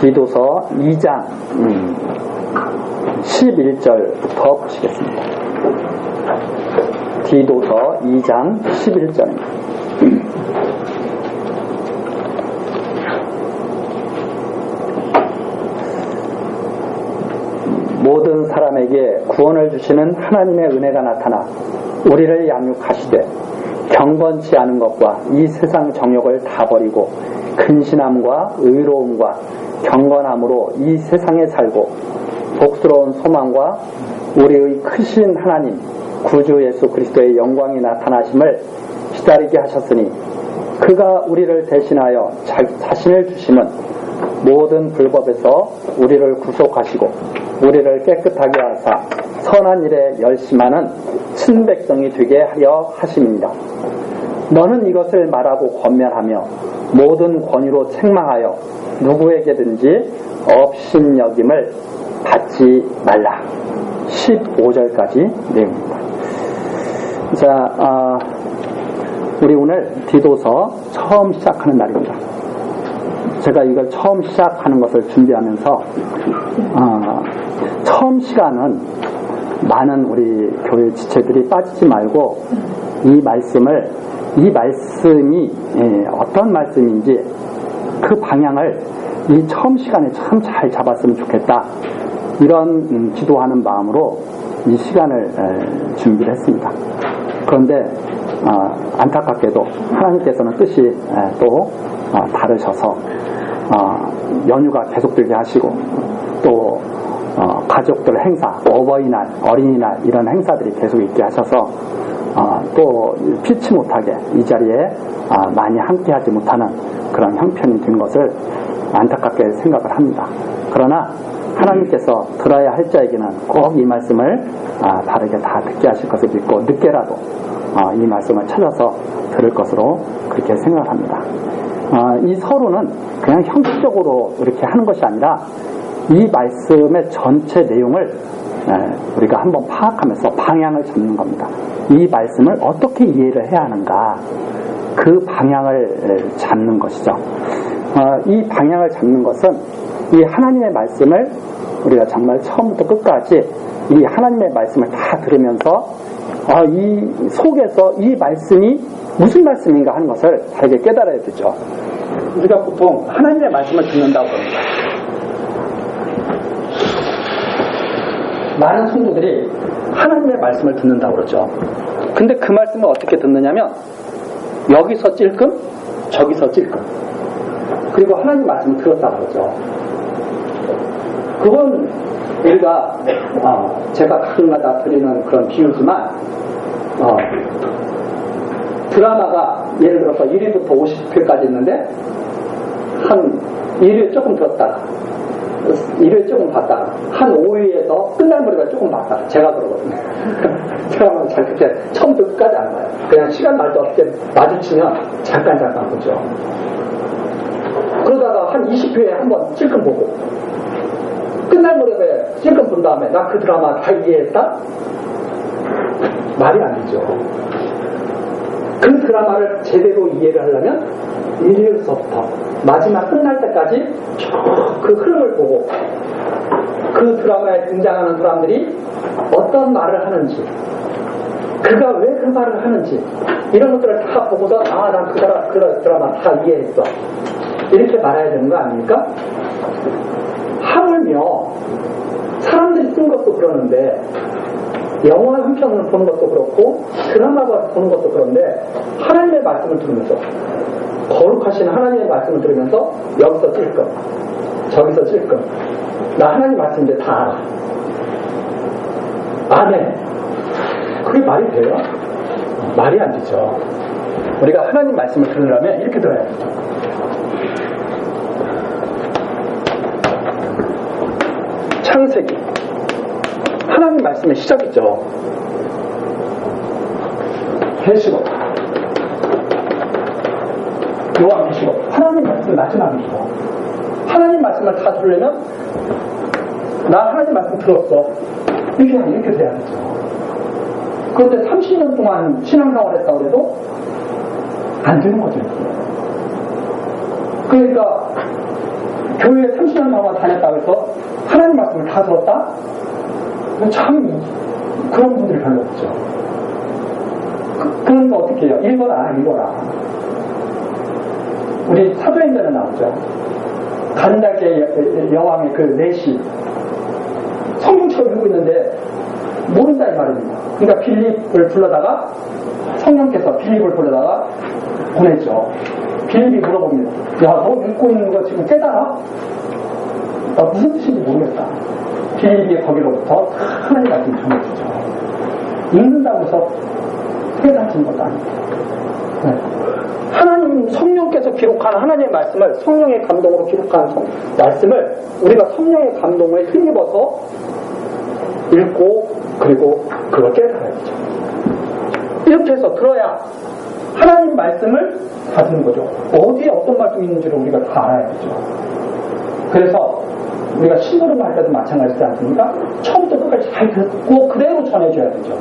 디도서 2장 11절부터 보시겠습니다. 디도서 2장 11절입니다. 모든 사람에게 구원을 주시는 하나님의 은혜가 나타나 우리를 양육하시되 경건치 않은 것과 이 세상 정욕을 다 버리고 근신함과 의로움과 경건함으로 이 세상에 살고 복스러운 소망과 우리의 크신 하나님 구주 예수 그리스도의 영광이 나타나심을 기다리게 하셨으니 그가 우리를 대신하여 자신을 주심은 모든 불법에서 우리를 구속하시고 우리를 깨끗하게 하사 선한 일에 열심하는 친백성이 되게 하려 하심입니다. 너는 이것을 말하고 권면하며 모든 권위로 책망하여 누구에게든지 업신여김을 받지 말라. 15절까지 내용입니다. 자, 우리 오늘 디도서 처음 시작하는 날입니다. 제가 이걸 처음 시작하는 것을 준비하면서 처음 시간은 많은 우리 교회 지체들이 빠지지 말고 이 말씀이 어떤 말씀인지 그 방향을 이 처음 시간에 참 잘 잡았으면 좋겠다, 이런 기도하는 마음으로 이 시간을 준비를 했습니다. 그런데 안타깝게도 하나님께서는 뜻이 또 다르셔서 연휴가 계속되게 하시고 또 가족들 행사, 어버이날, 어린이날 이런 행사들이 계속 있게 하셔서 또 피치 못하게 이 자리에 많이 함께하지 못하는 그런 형편이 된 것을 안타깝게 생각을 합니다. 그러나 하나님께서 들어야 할 자에게는 꼭 이 말씀을 바르게 다 듣게 하실 것을 믿고 늦게라도 이 말씀을 찾아서 들을 것으로 그렇게 생각합니다. 이 서론은 그냥 형식적으로 이렇게 하는 것이 아니라 이 말씀의 전체 내용을 우리가 한번 파악하면서 방향을 잡는 겁니다. 이 말씀을 어떻게 이해를 해야 하는가, 그 방향을 잡는 것이죠. 이 방향을 잡는 것은 이 하나님의 말씀을 우리가 정말 처음부터 끝까지 이 하나님의 말씀을 다 들으면서 이 속에서 이 말씀이 무슨 말씀인가 하는 것을 다르게 깨달아야 되죠. 우리가 보통 하나님의 말씀을 듣는다고 합니다. 많은 성도들이 하나님의 말씀을 듣는다고 그러죠. 근데 그 말씀을 어떻게 듣느냐면 여기서 찔끔 저기서 찔끔, 그리고 하나님 말씀을 들었다고 그러죠. 그건 우리가 제가 가끔가다 드리는 그런 비유지만 드라마가 예를 들어서 1위부터 50회까지 있는데 한 1회 조금 들었다가 1회 조금 봤다가 한 5회에서 끝날머리가 조금 봤다가, 제가 그러거든요. 드라마는 잘 그렇게 처음부터 끝까지 안 봐요. 그냥 시간 말도 없게 마주치면 잠깐 보죠. 그러다가 한 20회에 한번 찔끔 보고 끝날 무렵에 찔끔 본 다음에 나 그 드라마 다 이해했다? 말이 안 되죠. 그 드라마를 제대로 이해를 하려면 1회부터 마지막 끝날 때까지 쭉 그 흐름을 보고 그 드라마에 등장하는 사람들이 어떤 말을 하는지, 그가 왜 그 말을 하는지, 이런 것들을 다 보고서 난 그 드라마 다 이해했어, 이렇게 말해야 되는 거 아닙니까? 하물며 사람들이 쓴 것도 그러는데, 영화 한 편을 보는 것도 그렇고 드라마를 보는 것도 그런데, 하나님의 말씀을 들으면서, 거룩하신 하나님의 말씀을 들으면서 여기서 찔끔 저기서 찔끔, 나 하나님 말씀 이제 다 알아, 안 해. 그게 말이 돼요? 말이 안 되죠. 우리가 하나님 말씀을 들으려면 이렇게 들어야 돼요. 창세기, 하나님 말씀의 시작이죠. 계시록, 요한계시록, 하나님 말씀의 마지막이죠. 하나님 말씀을 다 들으려면 나 하나님 말씀 들었어, 이렇게 돼야죠. 그런데 30년 동안 신앙생활을 했다고 해도 안 되는 거죠. 그러니까 교회에 30년 동안 다녔다고 해서 하나님 말씀을 다 들었다? 참 그런 분들이 별로 없죠. 그러니까 어떻게 해요? 읽어라. 우리 사도행전에 나오죠. 간닥의 여왕의 그 내시 성경처럼 읽고 있는데 모른다 이 말입니다. 그러니까 빌립을 불러다가 성령께서 빌립을 불러다가 보냈죠. 빌립이 물어봅니다. 야, 너 읽고 있는 거 지금 깨달아? 나 무슨 뜻인지 모르겠다. 빌립이 거기로부터 하나님 말씀 전해주죠. 읽는다고 해서 깨닫는 것도 아닙니다. 네. 하나님 성령께서 기록한 하나님의 말씀을 성령의 감동으로 기록한 말씀을 우리가 성령의 감동을 힘입어서 읽고 그리고 그걸 깨달아야 되죠. 이렇게 해서 들어야 하나님 말씀을 다듬는 거죠. 어디에 어떤 말씀이 있는지를 우리가 다 알아야 되죠. 그래서 우리가 심부름 할 때도 마찬가지지 않습니까? 처음부터 끝까지 잘 듣고 그대로 전해줘야 되죠.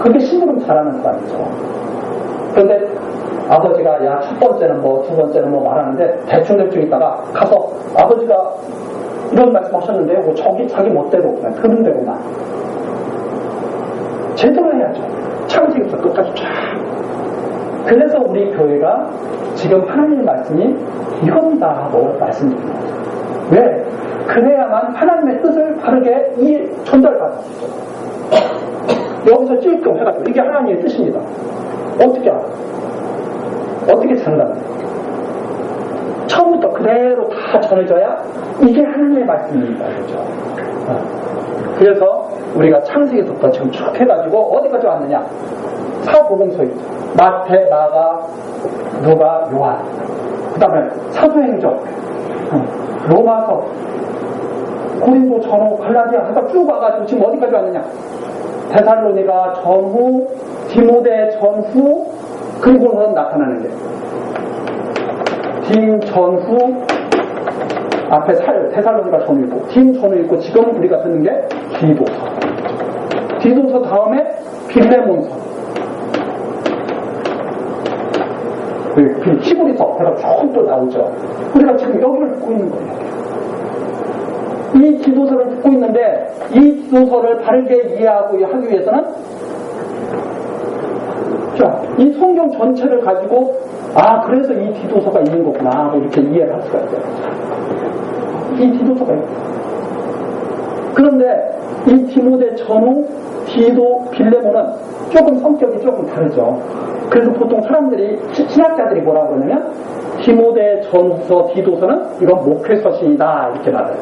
그게 심부름 잘하는 사람이죠. 그런데 아버지가 야 첫 번째는 뭐 두 번째는 뭐 말하는데 대충 있다가 가서 아버지가 이런 말씀하셨는데요. 뭐 저기 자기 멋대로 그냥 그런 대로만 제대로 해야죠. 창세기부터 끝까지 쫙. 그래서 우리 교회가 지금 하나님의 말씀이 이겁니다 하고 말씀드립니다. 왜? 그래야만 하나님의 뜻을 바르게 전달받을 수 있죠. 여기서 찔끔 해가지고 이게 하나님의 뜻입니다. 어떻게 알아? 어떻게 장담해? 처음부터 그대로 다 전해져야 이게 하나님의 말씀입니다. 그렇죠? 그래서 우리가 창세기부터 지금 쭉 해가지고 어디까지 왔느냐? 사복음서 있죠. 마태, 마가, 누가, 요한. 그 다음에 사도행전, 로마서, 고린도, 전후, 갈라디아 해서 쭉 와가지고 지금 어디까지 왔느냐? 데살로니가 전후, 디모데 전후, 그리고는 나타나는 게 딤 전후 앞에 데살로니가 전후 있고 딤 전후 있고 지금 우리가 듣는 게 디도서 다음에 빌레몬서 히브리서 해서 조금 또 나오죠. 우리가 지금 여기를 듣고 있는 거예요. 이 디도서를 듣고 있는데 이 디도서를 바르게 이해하고 하기 위해서는 자, 이 성경 전체를 가지고 그래서 이 디도서가 있는 거구나 이렇게 이해를 할 수가 있어요. 이 디도서가 있어요. 그런데 이 디모데 전후, 디도, 빌레몬은 조금 성격이 조금 다르죠. 그래서 보통 사람들이 신학자들이 뭐라고 그러냐면 디모데 전서, 디도서는 이건 목회서신이다 이렇게 말해요.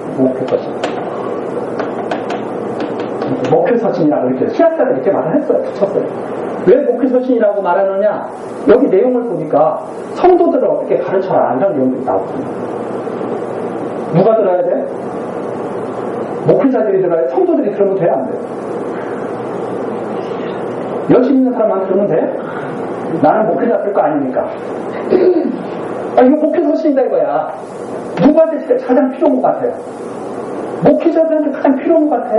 목회서신이라고 이렇게 신학자들이 이렇게 말을 했어요. 붙였어요. 왜 목회서신이라고 말하느냐? 여기 내용을 보니까 성도들을 어떻게 가르쳐라 이런 내용들이 나오거든요. 누가 들어야 돼? 목회자들이 들어야 돼? 성도들이 들으면 돼? 안 돼? 열심히 있는 사람만 들으면 돼? 나는 목회자 될 거 아니니까. 이거 목회서신이다 이거야. 누구한테 가장 필요한 것 같아요? 목회자들한테 가장 필요한 것 같아?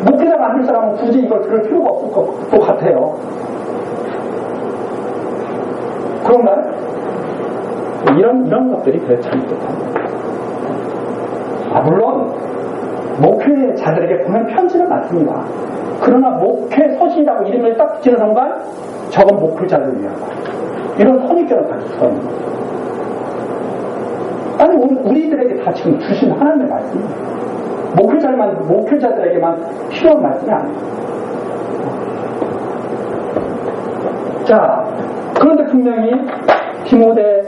목회자 만들 사람은 굳이 이걸 들을 필요가 없을 것 같아요. 그런가요? 이런 것들이 그래 잘못됐답니다. 물론 목회자들에게 보낸 편지는 맞습니다. 그러나 목회 서신이라고 이름을 딱 붙이는 순간 저건 목회자를 위한 거예요. 이런 선입견을 가질 수가 있는 거죠. 아니 우리들에게 다 지금 주신 하나님의 말씀입니다. 목회자들에게만 필요한 말씀이 아니에요. 자, 그런데 분명히 디모데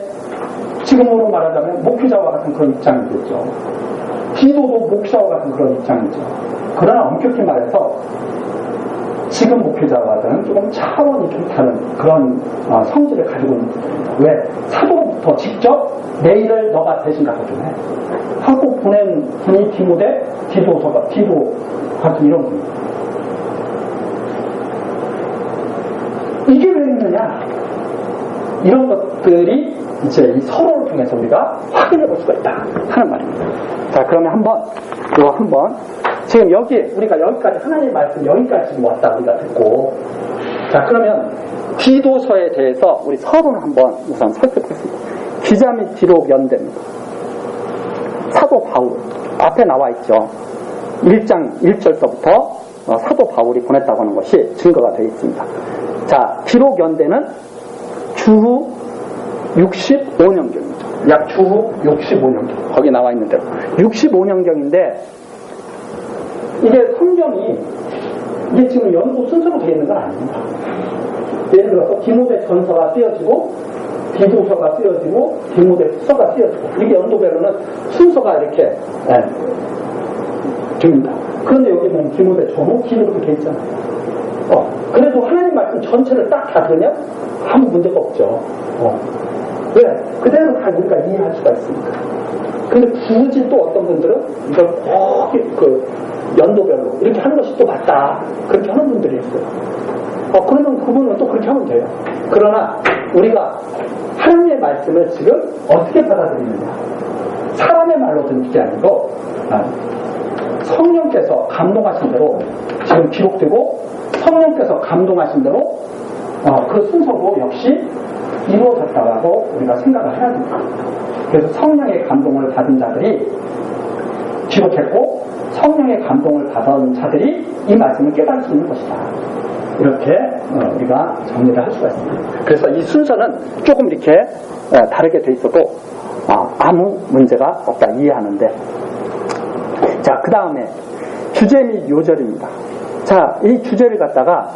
지금으로 말하자면 목회자와 같은 그런 입장이겠죠. 디도도 목회자와 같은 그런 입장이죠. 그러나 엄격히 말해서 지금 목회자와는 조금 차원이 좀 다른 그런 성질을 가지고 있는 분입니다. 왜? 사도부터 직접 내 일을 너가 대신 가서 좀 해. 하고 보낸 분이 디모데, 디도 같은 이런 분입니다. 이게 왜 있느냐? 이런 것들이 이제 이 서로를 통해서 우리가 확인해 볼 수가 있다 하는 말입니다. 자, 그러면 한번 지금 우리가 여기까지 하나님의 말씀 여기까지 지금 왔다 우리가 듣고, 자 그러면 디도서에 대해서 우리 서론을 한번 우선 살펴보겠습니다. 기자 및 기록 연대입니다. 사도 바울 앞에 나와 있죠. 1장 1절서부터 사도 바울이 보냈다고 하는 것이 증거가 되어 있습니다. 자, 기록 연대는 주후 65년경이죠. 약 주후 65년경. 거기 나와 있는 대로 65년경인데 이게 성경이 이게 지금 연도 순서로 되어 있는 건 아닙니다. 예를 들어서 디모데 전서가 쓰여지고 디도서가 쓰여지고 디모데서가 쓰여지고 이게 연도별로는 순서가 이렇게 됩니다. 그런데 여기 보면 디모데 전후 기록이 돼 있잖아요. 그래도 하나님 말씀 전체를 딱 다 들으면 아무 문제가 없죠. 왜? 그대로 다 우리가 이해할 수가 있으니까. 근데 굳이 또 어떤 분들은 이걸 꼭 연도별로 이렇게 하는 것이 또 맞다. 그렇게 하는 분들이 있어요. 그러면 그분은 또 그렇게 하면 돼요. 그러나 우리가 하나님의 말씀을 지금 어떻게 받아들이느냐. 사람의 말로 듣는 게 아니고 성령께서 감동하신 대로 지금 기록되고 성령께서 감동하신 대로 그 순서도 역시 이루어졌다고 우리가 생각을 해야 됩니다. 그래서 성령의 감동을 받은 자들이 기록했고 성령의 감동을 받은 자들이 이 말씀을 깨달을 수 있는 것이다. 이렇게 우리가 정리를 할 수가 있습니다. 그래서 이 순서는 조금 이렇게 다르게 돼 있어도 아무 문제가 없다 이해하는데, 자, 그 다음에 주제 및 요절입니다. 자, 이 주제를 갖다가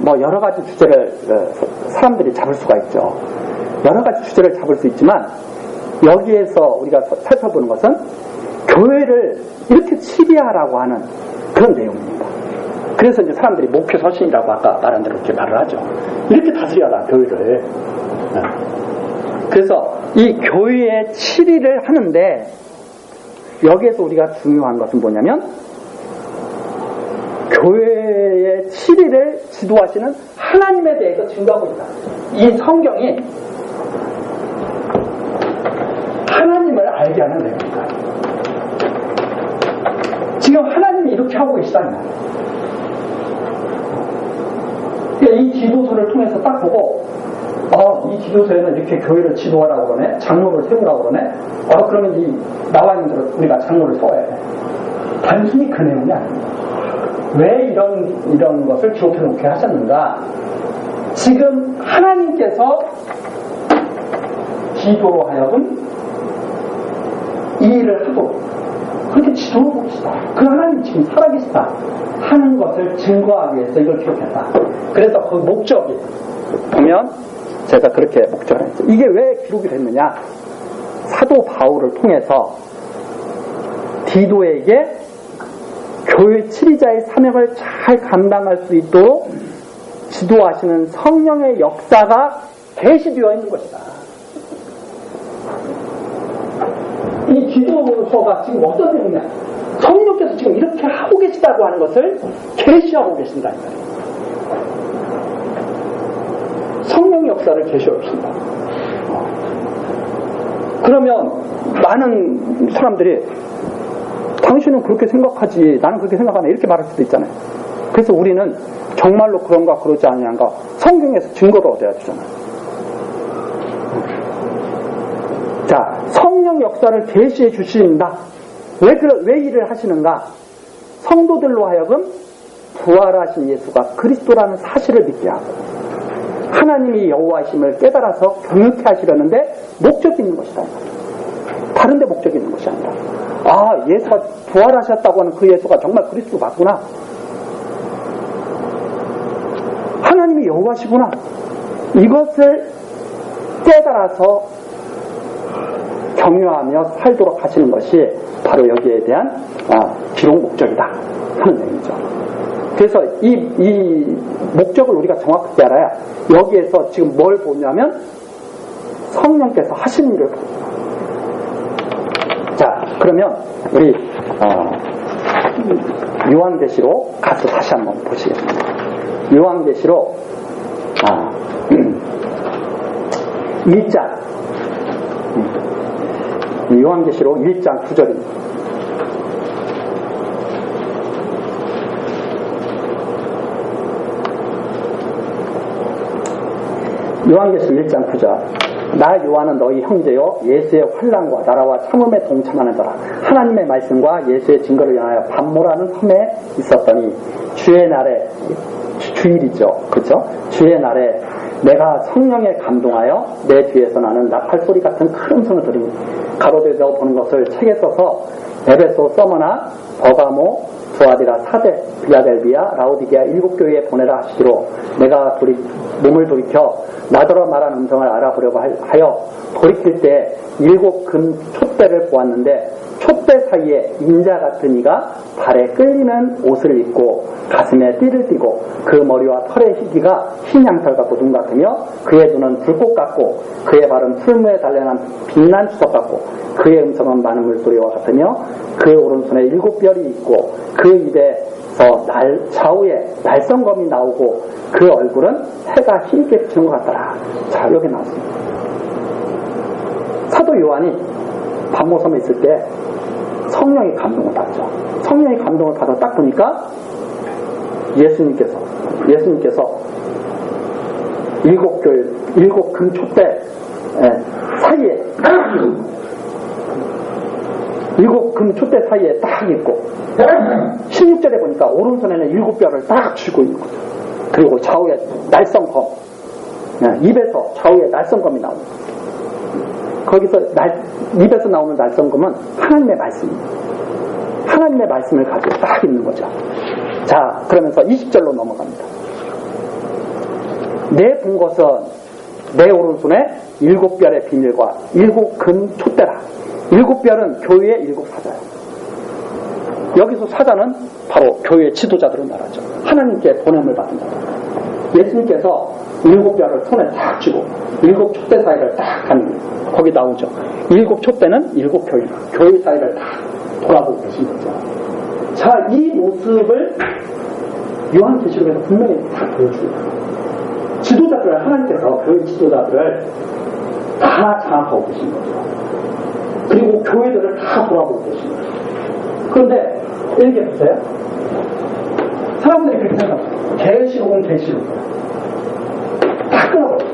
뭐 여러 가지 주제를 사람들이 잡을 수가 있죠. 여러 가지 주제를 잡을 수 있지만 여기에서 우리가 살펴보는 것은 교회를 이렇게 치리하라고 하는 그런 내용입니다. 그래서 이제 사람들이 목표 서신이라고 아까 말한 대로 이렇게 말을 하죠. 이렇게 다스려라 교회를. 그래서 이 교회의 치리를 하는데 여기에서 우리가 중요한 것은 뭐냐면 교회의 치리를 지도하시는 하나님에 대해서 증거하고 있다. 이 성경이 하나님을 알게 하는 내용입니다. 지금 하나님이 이렇게 하고 계시다는 말이에요. 이 지도서를 통해서 딱 보고 이 지도서에는 이렇게 교회를 지도하라고 그러네, 장로를 세우라고 그러네. 그러면 이 나와 있는 대로 우리가 장로를 세워야 돼. 단순히 그 내용이 아닙니다. 왜 이런 것을 기록해 놓게 하셨는가? 지금 하나님께서 기도로 하여금 이 일을 하도록 그렇게 지도하고 계시다. 그 하나님 지금 살아계시다 하는 것을 증거하기 위해서 이걸 기록했다. 그래서 그 목적이 보면 제가 그렇게 목적을 했죠. 이게 왜 기록이 됐느냐? 사도 바울을 통해서 디도에게 교회 치리자의 사명을 잘 감당할 수 있도록 지도하시는 성령의 역사가 계시되어 있는 것이다. 이 기도서가 지금 어떤 내용이냐? 성령께서 지금 이렇게 하고 계시다고 하는 것을 계시하고 계신다. 성령 역사를 계시하고 계신다. 그러면 많은 사람들이 당신은 그렇게 생각하지, 나는 그렇게 생각하네, 이렇게 말할 수도 있잖아요. 그래서 우리는 정말로 그런가 그러지 않냐가 성경에서 증거를 얻어야 되잖아요. 자, 성령 역사를 계시해 주신다. 왜 일을 하시는가? 성도들로 하여금 부활하신 예수가 그리스도라는 사실을 믿게 하고 하나님이 여호와이심을 깨달아서 경외케 하시려는데 목적이 있는 것이다. 다른 데 목적이 있는 것이 아니라 예수가 부활하셨다고 하는 그 예수가 정말 그리스도 맞구나. 하나님이 여호와시구나. 이것을 깨달아서 경외하며 살도록 하시는 것이 바로 여기에 대한 기록 목적이다 하는 내용이죠. 그래서 이 목적을 우리가 정확하게 알아야 여기에서 지금 뭘 보냐면 성령께서 하신 일을 봅니다. 자, 그러면 우리 요한계시로 가서 다시 한번 보시겠습니다. 요한계시로 1장 요한계시로 1장 9절입니다. 요한계시로 1장 9절 나 요한은 너희 형제요 예수의 환난과 나라와 참음에 동참하는 자라. 하나님의 말씀과 예수의 증거를 향하여 반모라는 섬에 있었더니 주의 날에, 주일이죠, 그렇죠? 주의 날에 내가 성령에 감동하여 내 뒤에서 나는 나팔소리 같은 큰 음성을 들으니 가로되어 보는 것을 책에 써서 에베소, 서머나, 버가모, 두아디라, 사데, 빌라델비아, 라오디게아 7교회에 보내라 하시기로 내가 몸을 돌이켜 나더러 말한 음성을 알아보려고 하여 돌이킬 때 7금 촛대를 보았는데 촛대 사이에 인자 같은 이가 발에 끌리는 옷을 입고 가슴에 띠를 띠고 그 머리와 털의 희기가 흰 양털 같고 눈 같으며 그의 눈은 불꽃 같고 그의 발은 풀무에 단련한 빛난 주석 같고 그의 음성은 많은 물소리와 같으며 그의 오른손에 7뼈리 있고 그 입에서 좌우에 날성검이 나오고 그 얼굴은 해가 흰게 비치는 것 같더라. 자, 여기 나왔습니다. 사도 요한이 반모섬에 있을 때 성령의 감동을 받죠. 성령의 감동을 받아 딱 보니까 예수님께서 7금 촛대 사이에 7금 촛대 사이에 딱 있고 16절에 보니까 오른손에는 7뼈를 딱 쥐고 있는 거죠. 그리고 좌우에 날성검, 입에서 좌우에 날성검이 나옵니다. 거기서 입에서 나오는 날성검은 하나님의 말씀입니다. 하나님의 말씀을 가지고 딱 있는 거죠. 자, 그러면서 20절로 넘어갑니다. 내 본 것은 내 오른손에 7별의 비밀과 7금 촛대라. 7별은 교회의 7사자예요. 여기서 사자는 바로 교회의 지도자들을 말하죠. 하나님께 보냄을 받은 자들. 예수님께서 7별을 손에 딱 쥐고 7 촛대 사이를 딱 가는 거기 나오죠. 7 촛대는 7교회, 교회 사이를 딱 돌아보고 계신 거죠. 자, 이 모습을 요한계시록에서 분명히 다 보여줍니다. 지도자들, 하나님께서 교회 지도자들을 다 장악하고 계신 거죠. 그리고 교회들을 다 돌아보고 계신 거죠. 그런데 이렇게 보세요. 사람들이 그렇게 생각합니다. 계시록은 계시록이야. 다 끊어버렸어.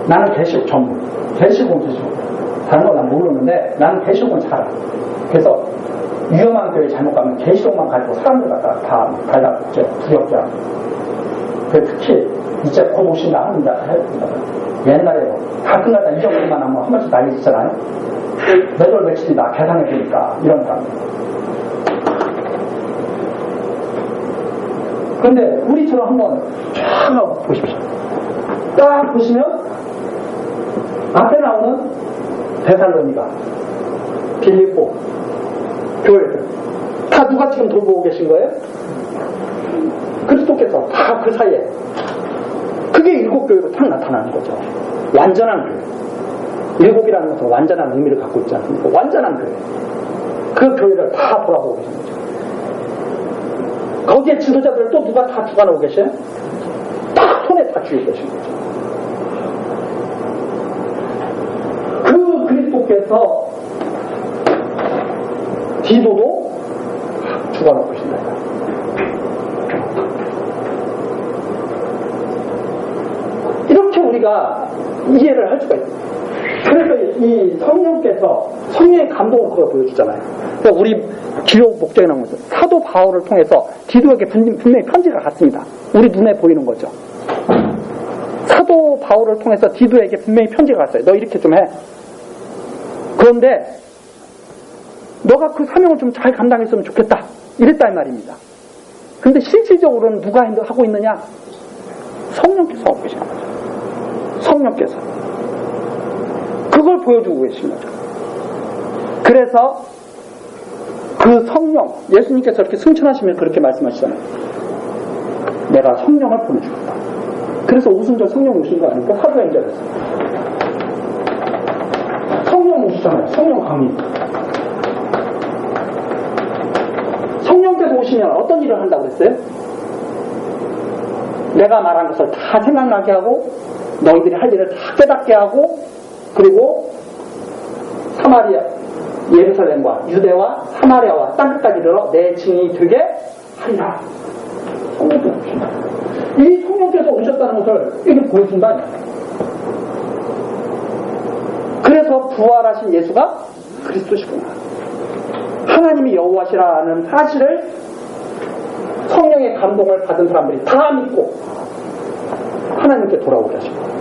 나는 계시록 전문. 계시록은 계시록. 다른 건 난 모르는데 나는 계시록은 잘 알아. 그래서 위험한 교회 잘못 가면 계시록만 가지고 사람들 갖다가 다 달라붙죠. 두렵게 하고. 특히 이제 곧 오신다 하는 자 해봅니다. 옛날에 다 끝나다 이 정도만 하면 한 번씩 난리치잖아요. 몇 월 며칠이다 계산해 보니까 이런 사람. 그런데 우리처럼 한번 쫙 보십시오. 딱 보시면 앞에 나오는 데살로니가, 빌립보 교회들 다 누가 지금 돌보고 계신 거예요? 그리스도께서 다 그 사이에 그게 7교회로 딱 나타나는 거죠. 완전한 교회. 7이라는 것은 완전한 의미를 갖고 있지 않습니까? 완전한 교회. 그 교회를 다 돌아보고 계신 거죠. 거기에 지도자들을 또 누가 다 두가놓고 계셔요? 딱 손에 다 쥐고 계신 거죠. 그 그리스도께서 디도도 죽어놓고 계신다. 이렇게 우리가 이해를 할 수가 있습니다. 그래서 이 성령께서 성령의 감동을 그걸 보여주잖아요. 그러니까 우리 기록 목적에 나온 거죠. 사도 바울을 통해서 디도에게 분명히 편지가 갔습니다. 우리 눈에 보이는 거죠. 사도 바울을 통해서 디도에게 분명히 편지가 갔어요. 너 이렇게 좀 해. 그런데 너가 그 사명을 좀 잘 감당했으면 좋겠다. 이랬단 말입니다. 근데 실질적으로는 누가 하고 있느냐? 성령께서 하고 계신 거죠. 성령께서. 그걸 보여주고 계신 거죠. 그래서 그 성령, 예수님께서 이렇게 승천하시면 그렇게 말씀하시잖아요. 내가 성령을 보내주겠다. 그래서 오순절 성령 오신 거 아닙니까? 사도행전에서. 성령 오시잖아요. 성령 강림. 성령께서 오시면 어떤 일을 한다고 그랬어요? 내가 말한 것을 다 생각나게 하고 너희들이 할 일을 다 깨닫게 하고 그리고 사마리아, 예루살렘과 유대와 사마리아와 땅끝까지 이르러 내 증인이 되게 하리라. 성령께서 오신다. 이 성령께서 오셨다는 것을 이렇게 보여준다. 부활하신 예수가 그리스도시구나. 하나님이 여호와시라는 사실을 성령의 감동을 받은 사람들이 다 믿고 하나님께 돌아오게 하신 거예요.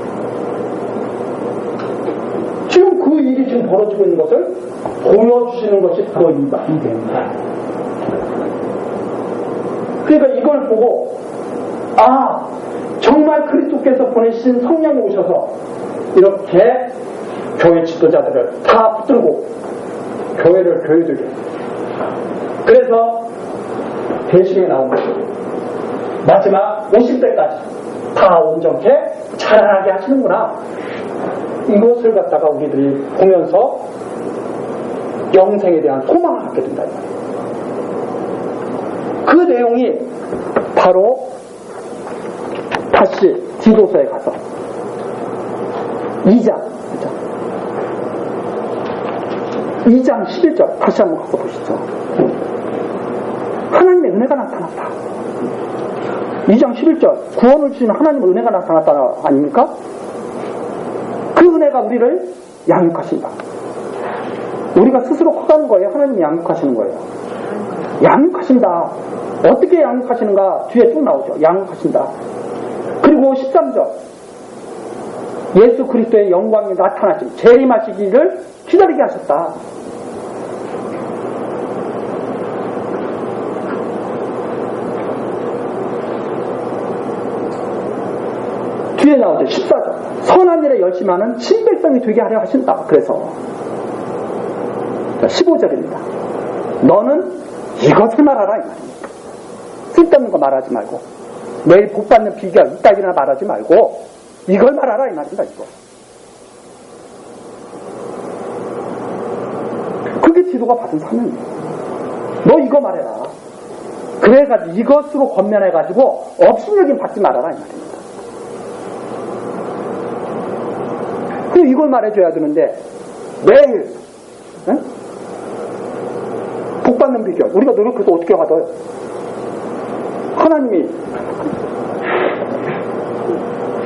지금 그 일이 지금 벌어지고 있는 것을 보여주시는 것이 바로 이 마음입니다. 그러니까 이걸 보고 정말 그리스도께서 보내신 성령이 오셔서 이렇게 교회 지도자들을 다 붙들고 교회를 교회들게. 그래서 대신에 나온 것이 마지막 50대까지 다 온전케 자라나게 하시는구나. 이것을 갖다가 우리들이 보면서 영생에 대한 소망을 갖게 된다. 그 내용이 바로 다시 디도서에 가서 2장 11절 다시 한번 가서 보시죠. 하나님의 은혜가 나타났다. 2장 11절 구원을 주시는 하나님의 은혜가 나타났다 아닙니까? 그 은혜가 우리를 양육하신다. 우리가 스스로 커가는 거예요? 하나님이 양육하시는 거예요? 양육하신다. 어떻게 양육하시는가 뒤에 쭉 나오죠. 양육하신다. 그리고 13절 예수 그리스도의 영광이 나타나신 재림하시기를 기다리게 하셨다. 뒤에 나오죠. 14절 선한 일에 열심하는 친백성이 되게 하려 하신다. 그래서 15절입니다. 너는 이것을 말하라 이 말입니다. 쓸데없는 거 말하지 말고 내일 복받는 비결 이따위나 말하지 말고 이걸 말하라 이 말입니다. 이거. 그게 지도가 받은 사명이에요. 너 이거 말해라. 그래가지고 이것으로 권면해가지고 업신여김 받지 말아라 이 말입니다. 그리고 이걸 말해줘야 되는데 매일 복받는 비결 우리가 노력해서 어떻게 받아요? 하나님이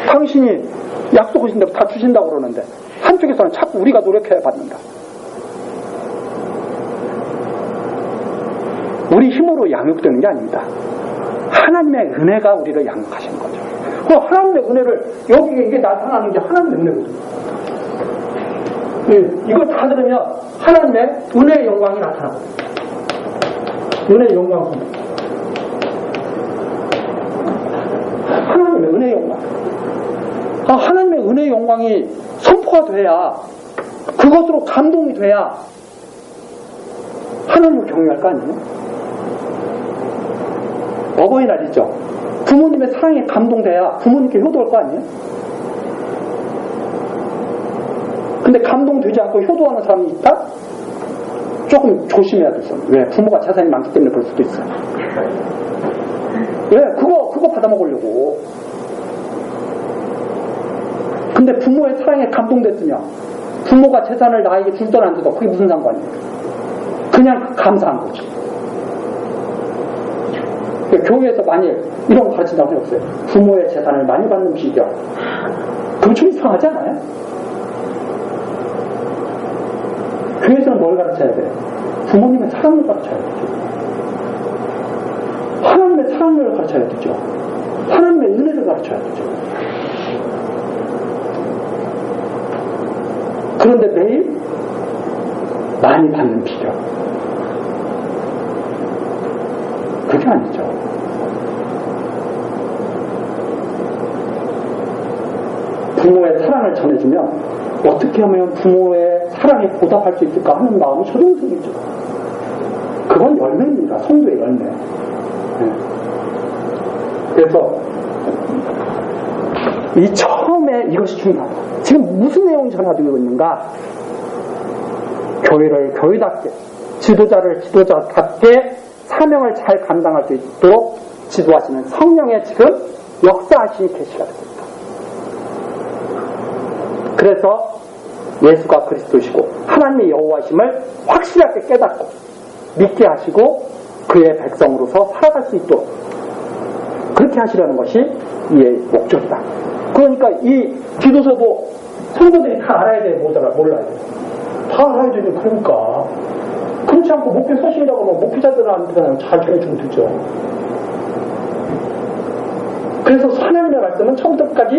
당신이 약속하신 대로 다 주신다고 그러는데 한쪽에서는 자꾸 우리가 노력해야 받는다. 우리 힘으로 양육되는 게 아닙니다. 하나님의 은혜가 우리를 양육하시는 거죠. 그 하나님의 은혜를 여기에 이게 나타나는 게 하나님의 은혜거든요. 이걸 다 들으면 하나님의 은혜의 영광이 나타나거든요. 은혜의 영광 하나님의 은혜의 영광. 하나님의 은혜의 영광이 선포가 돼야 그것으로 감동이 돼야 하나님을 경외할 거 아니에요? 어버이날이죠. 부모님의 사랑에 감동돼야 부모님께 효도할 거 아니에요? 근데 감동되지 않고 효도하는 사람이 있다? 조금 조심해야 돼요. 왜? 부모가 재산이 많기 때문에 그럴 수도 있어요. 왜? 그거 받아먹으려고. 근데 부모의 사랑에 감동됐으면 부모가 재산을 나에게 줄든 안 주든 그게 무슨 상관이에요? 그냥 감사한 거죠. 교회에서 만일 이런 거 가르친다고 해보세요. 부모의 재산을 많이 받는 비결. 그거 좀 이상하지 않아요? 교회에서는 뭘 가르쳐야 돼요? 부모님의 사랑을 가르쳐야 되죠. 하나님의 사랑을 가르쳐야 되죠. 하나님의 은혜를 가르쳐야 되죠. 그런데 매일 많이 받는 비결. 그게 아니죠. 부모의 사랑을 전해주면 어떻게 하면 부모의 사랑에 보답할 수 있을까 하는 마음이 저동생이죠. 그건 열매입니다. 성도의 열매. 네. 그래서 이 처음에 이것이 중요하다. 지금 무슨 내용이 전해지고 있는가? 교회를 교회답게, 지도자를 지도자답게 사명을 잘 감당할 수 있도록 지도하시는 성령의 지금 역사하시는 계시가 됩니다. 그래서 예수가 그리스도시고 하나님의 여호와심을 확실하게 깨닫고 믿게 하시고 그의 백성으로서 살아갈 수 있도록 그렇게 하시려는 것이 이의 목적이다. 그러니까 이 기도서도 성도들이 다 알아야 돼요? 몰라야 돼요? 다 알아야 되죠. 그러니까. 그렇지 않고 목표 서신이라고 하면 목표자들한테는 잘 전해주면 되죠. 그래서 하나님의 말씀은 처음부터 끝까지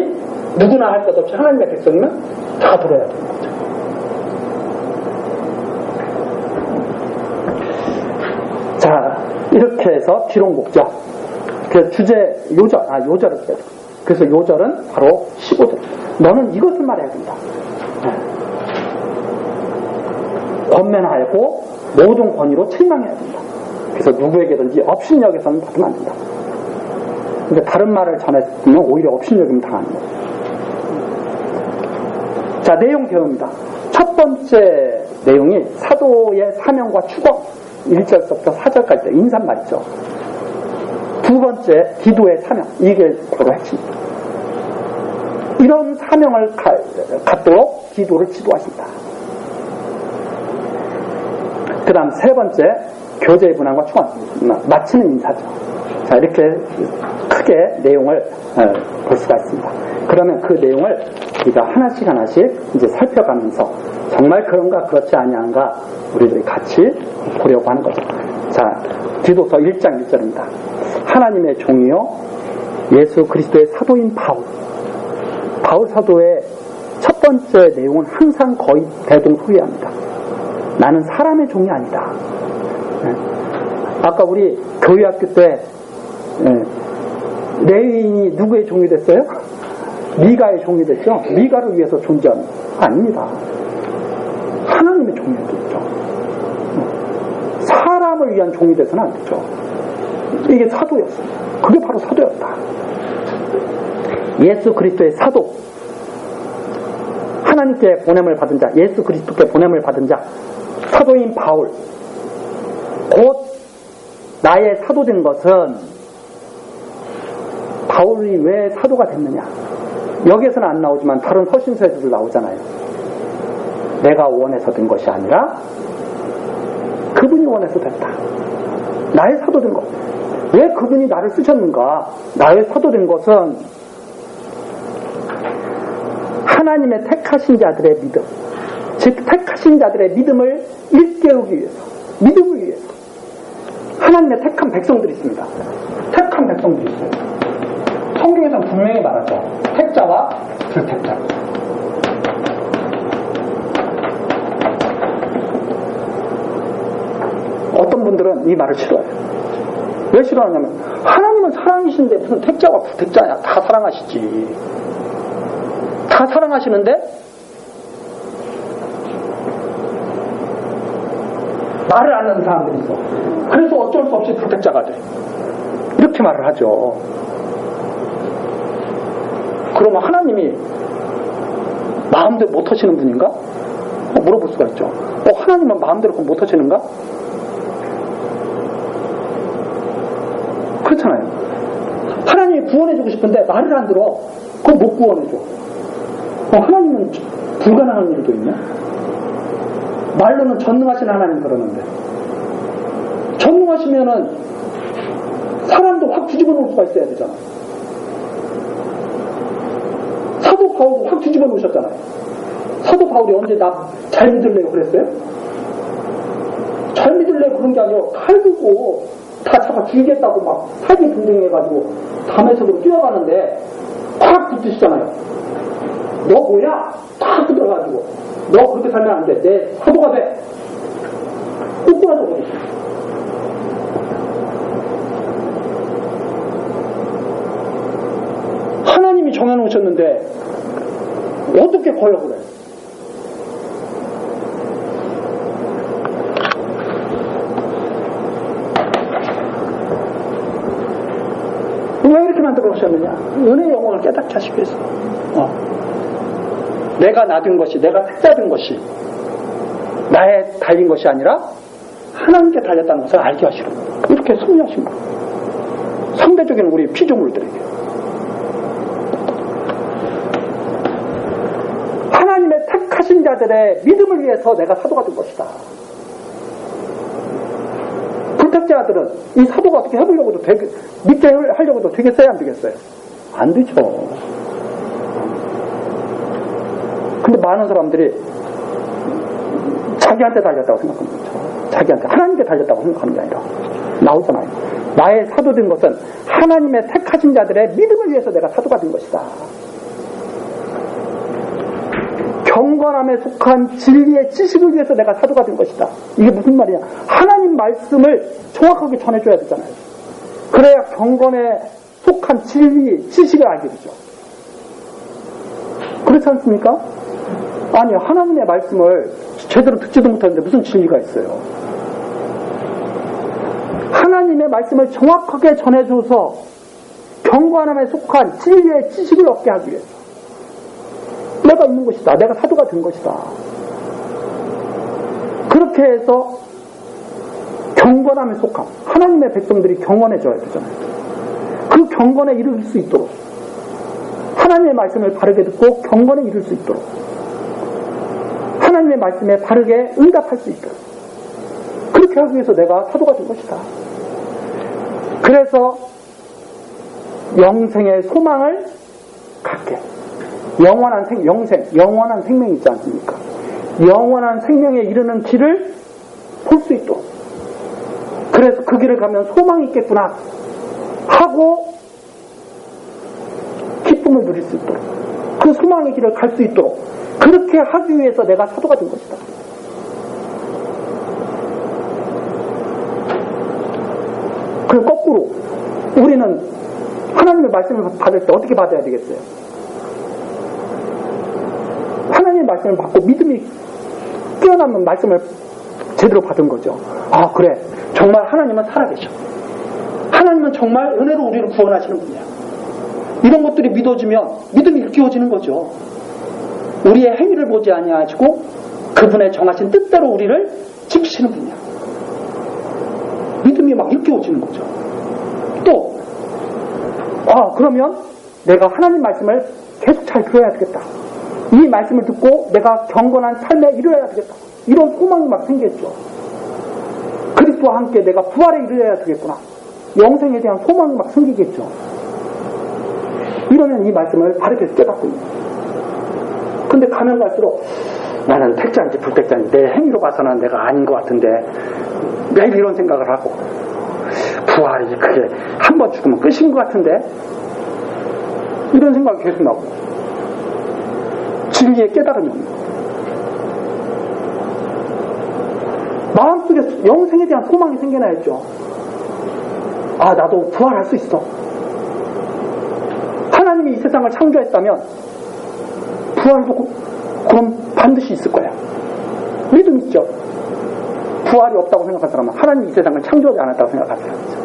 누구나 할 것 없이 하나님의 백성이면 다 들어야 되는 거죠. 자, 이렇게 해서 기록목적. 그래서 주제, 요절을 써야 돼. 그래서 요절은 바로 15절. 너는 이것을 말해야 된다. 권면하고 모든 권위로 책망해야 된다. 그래서 누구에게든지 업신여겨서는 받으면 안 된다. 그러니까 다른 말을 전했으면 오히려 업신여김을 당하는 거예요. 자, 내용 배웁니다. 첫 번째 내용이 사도의 사명과 축원, 1절부터 4절까지 인사말이죠. 두 번째, 기도의 사명, 이게 바로 핵심입니다. 이런 사명을 갖도록 기도를 지도하신다. 그 다음 세 번째, 교제의 분함과 축원, 마치는 인사죠. 자, 이렇게 크게 내용을 볼 수가 있습니다. 그러면 그 내용을 우리가 하나씩 이제 살펴가면서 정말 그런가 그렇지 아니한가 우리들이 같이 보려고 하는 거죠. 자, 디도서 1장 1절입니다. 하나님의 종이요 예수 그리스도의 사도인 바울 사도의 첫 번째 내용은 항상 거의 대동소이합니다. 나는 사람의 종이 아니다. 아까 우리 교회학교 때 레위인이 누구의 종이 됐어요? 미가의 종이 됐죠. 미가를 위해서 존재하는 아닙니다. 하나님의 종이 됐죠. 사람을 위한 종이 돼서는 안 되죠. 이게 사도였어요. 그게 바로 사도였다. 예수 그리스도의 사도, 하나님께 보냄을 받은 자, 예수 그리스도께 보냄을 받은 자, 사도인 바울, 곧 나의 사도된 것은 바울이 왜 사도가 됐느냐? 여기에서는 안 나오지만 다른 서신서에서도 나오잖아요. 내가 원해서 된 것이 아니라 그분이 원해서 됐다. 나의 사도된 것. 왜 그분이 나를 쓰셨는가? 나의 사도된 것은 하나님의 택하신 자들의 믿음, 즉 택하신 자들의 믿음을 일깨우기 위해서, 믿음을 위해서 하나님의 택한 백성들이 있습니다. 택한 백성들이 있어요. 성경에서는 분명히 말하죠. 택자와 불택자. 어떤 분들은 이 말을 싫어해요. 왜 싫어하냐면 하나님은 사랑이신데 무슨 택자와 불택자냐. 다 사랑하시지. 다 사랑하시는데 말을 안 하는 사람들이 있어. 그래서 어쩔 수 없이 불택자가 돼. 이렇게 말을 하죠. 그러면 하나님이 마음대로 못하시는 분인가? 물어볼 수가 있죠. 하나님은 마음대로 못 하시는가? 그렇잖아요. 하나님이 구원해주고 싶은데 말을 안 들어. 그건 못 구원해줘. 하나님은 불가능한 일도 있냐? 말로는 전능하신 하나님 그러는데 전능하시면은 사람도 확 뒤집어 놓을 수가 있어야 되잖아. 사도 바울도 확 뒤집어 놓으셨잖아요. 사도 바울이 언제 나 잘 믿을래요 그랬어요? 잘 믿을래요 그런 게 아니라 칼 들고 다 잡아 죽이겠다고 막 사기 분쟁해가지고 담에서도 뛰어가는데 확 붙으시잖아요. 너 뭐야? 탁 들어가지고 너 그렇게 살면 안 돼. 내 사도가 돼. 꼭 끊어져 버리죠. 하나님이 정해놓으셨는데 어떻게 거역을 해? 왜 이렇게 만들어 놓으셨느냐? 은혜의 영광을 깨닫게 하시기 위해서. 내가 나된 것이, 내가 택자된 것이 나의 달린 것이 아니라 하나님께 달렸다는 것을 알게 하시는 거예요. 이렇게 섭리하신 거예요. 상대적인 우리 피조물들에게. 하나님의 택하신 자들의 믿음을 위해서 내가 사도가 된 것이다. 불택자들은 이 사도가 어떻게 해보려고도 믿게 하려고도 되겠어요? 안 되겠어요? 안 되죠. 근데 많은 사람들이 자기한테 달렸다고 생각하는 거죠. 자기한테, 하나님께 달렸다고 생각하는 게 아니라 나오잖아요. 나의 사도된 것은 하나님의 택하신 자들의 믿음을 위해서 내가 사도가 된 것이다. 경건함에 속한 진리의 지식을 위해서 내가 사도가 된 것이다. 이게 무슨 말이냐? 하나님 말씀을 정확하게 전해줘야 되잖아요. 그래야 경건에 속한 진리, 지식을 알게 되죠. 그렇지 않습니까? 아니, 하나님의 말씀을 제대로 듣지도 못하는데 무슨 진리가 있어요? 하나님의 말씀을 정확하게 전해줘서 경건함에 속한 진리의 지식을 얻게 하기 위해서 내가 있는 것이다. 내가 사도가 된 것이다. 그렇게 해서 경건함에 속한 하나님의 백성들이 경건해져야 되잖아요. 그 경건에 이를 수 있도록 하나님의 말씀을 바르게 듣고 경건에 이를 수 있도록 하나님의 말씀에 바르게 응답할 수 있도록 그렇게 하기 위해서 내가 사도가 된 것이다. 그래서 영생의 소망을 갖게 영원한 생명이 있지 않습니까? 영원한 생명에 이르는 길을 볼 수 있도록 그래서 그 길을 가면 소망이 있겠구나 하고 기쁨을 누릴 수 있도록 그 소망의 길을 갈 수 있도록 그렇게 하기 위해서 내가 사도가 된 것이다. 그리고 거꾸로 우리는 하나님의 말씀을 받을 때 어떻게 받아야 되겠어요? 하나님의 말씀을 받고 믿음이 뛰어나는 말씀을 제대로 받은 거죠. 아, 그래. 정말 하나님은 살아계셔. 하나님은 정말 은혜로 우리를 구원하시는 분이야. 이런 것들이 믿어지면 믿음이 일깨워지는 거죠. 우리의 행위를 보지 아니하시고 그분의 정하신 뜻대로 우리를 지키시는 분이야. 믿음이 막 일깨워지는 거죠. 또 그러면 내가 하나님 말씀을 계속 잘 들어야 되겠다. 이 말씀을 듣고 내가 경건한 삶에 이르러야 되겠다. 이런 소망이 막 생겼죠. 그리스도와 함께 내가 부활에 이르러야 되겠구나. 영생에 대한 소망이 막 생기겠죠. 이러면 이 말씀을 바르게 깨닫고 있는 거예요. 근데 가면 갈수록 나는 택자인지 불택자인지 내 행위로 봐서는 내가 아닌 것 같은데 매일 이런 생각을 하고 부활이 그게 한 번 죽으면 끝인 것 같은데 이런 생각이 계속 나고 진리의 깨달음이 없는 거예요. 마음속에 영생에 대한 소망이 생겨나 했죠. 아, 나도 부활할 수 있어. 하나님이 이 세상을 창조했다면 부활도 그럼 반드시 있을 거야. 믿음 있죠. 부활이 없다고 생각한 사람은 하나님이 이 세상을 창조하지 않았다고 생각하는 사람이죠.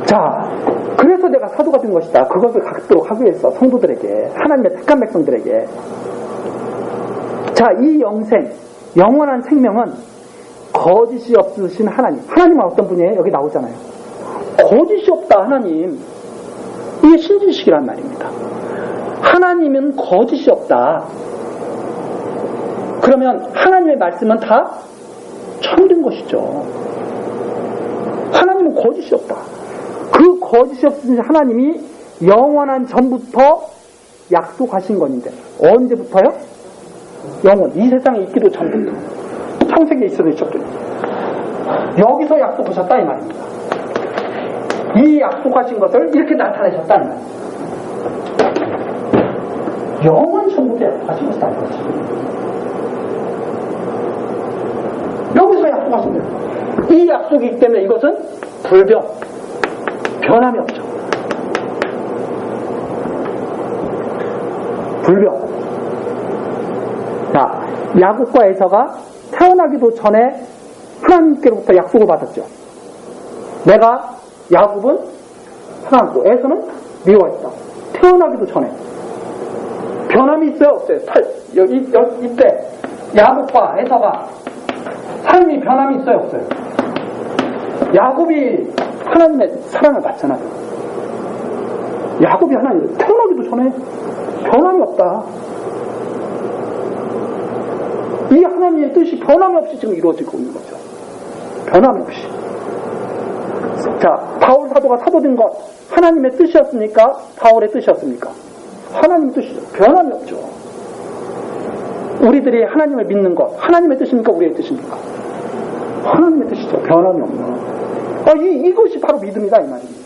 자, 그래서 내가 사도가 된 것이다. 그것을 갖도록 하기 위해서 성도들에게, 하나님의 택한 백성들에게. 자, 이 영원한 생명은 거짓이 없으신 하나님. 하나님은 어떤 분이에요? 여기 나오잖아요. 거짓이 없다, 하나님. 이게 신지식이란 말입니다. 하나님은 거짓이 없다. 그러면 하나님의 말씀은 다 참된 것이죠. 하나님은 거짓이 없다. 그 거짓이 없으신 하나님이 영원한 전부터 약속하신 것인데 언제부터요? 이 세상에 있기도 전부터 창세기에 있어도 있었더니 여기서 약속하셨다 이 말입니다. 이 약속하신 것을 이렇게 나타내셨다는 말입니다. 영원 전부터 약속하신 것이다 이거지. 여기서 약속하신 거예요. 이 약속이기 때문에 이것은 변함이 없죠. 자, 야곱과 에서가 태어나기도 전에 하나님께로부터 약속을 받았죠. 내가 야곱은 사랑하고 에서는 미워했다. 태어나기도 전에 변함이 있어요, 없어요? 이때 야곱과 에서가 삶이 변함이 있어요, 없어요? 야곱이 하나님의 사랑을 받잖아요. 야곱이 하나님 태어나기도 전에 변함이 없다. 이 하나님의 뜻이 변함이 없이 지금 이루어지고 있는 거죠. 변함이 없이. 자, 바울 사도가 사도된 것 하나님의 뜻이었습니까? 바울의 뜻이었습니까? 하나님 뜻이죠. 변함이 없죠. 우리들이 하나님을 믿는 것, 하나님의 뜻입니까? 우리의 뜻입니까? 하나님의 뜻이죠. 변함이 없는. 이것이 바로 믿음이다 이 말입니다.